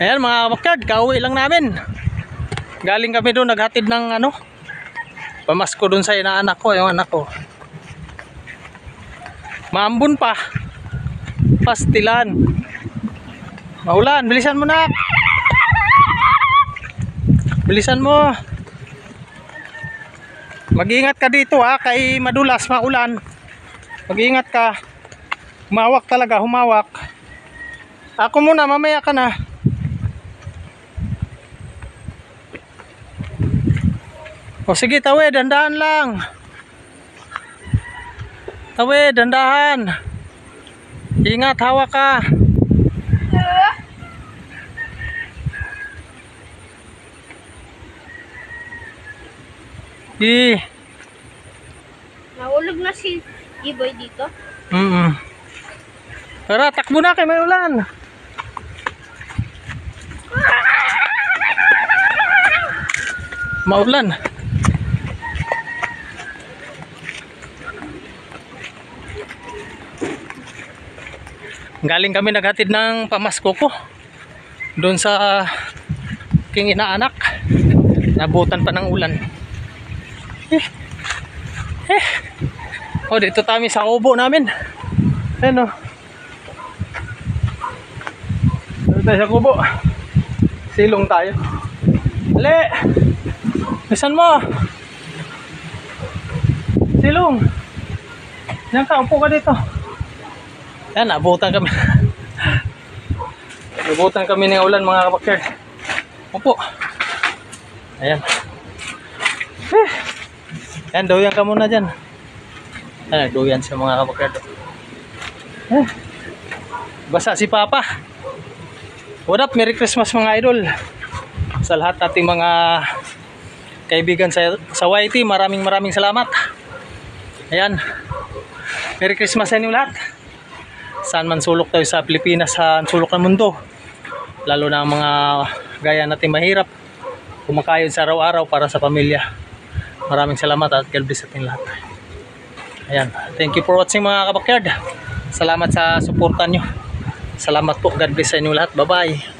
Ayan mga kabakyard, kauwi lang namin. Galing kami doon, naghatid ng ano, pamasko doon sa inaanak ko, yung anak ko. Maambon pa. Pastilan. Maulan, bilisan mo na. Bilisan mo. Mag-ingat ka dito ha, kay madulas, maulan. Mag-ingat ka. Humawak talaga, humawak. Ako muna, mamaya ka na. O sige, tawid, dandahan lang. Tawid, dandahan. Ingat, hawak ka. Nahulog na si Iboy dito. Tara, takbo na kay may ulan. Maulan. Galing kami naghatid ng pamasko ko doon sa king inaanak. Nabutan pa ng ulan. Oh, dito kami sa kubo namin. Ayan o. Dito tayo sa kubo. Silong tayo. Ali! Bisan mo! Silong! Yan ka, upo ka dito. Ayan, nabutan kami. Nabutan kami ng ulan mga kabakyard. Upo. Ayan. Ayan, doyan ka muna dyan. Ayan, doyan sa mga kabakyard. Basa si Papa. What up? Merry Christmas mga idol. Sa lahat nating mga kaibigan sa YT, maraming salamat. Ayan. Merry Christmas sa inyo lahat. Saan man sulok tayo sa Pilipinas, sa sulok ng mundo. Lalo na ang mga gaya natin mahirap. Kumakayod sa araw-araw para sa pamilya. Maraming salamat at God bless sa ating lahat. Ayan. Thank you for watching mga kabakyard. Salamat sa suportan nyo. Salamat po. God bless sa inyo lahat. Bye-bye.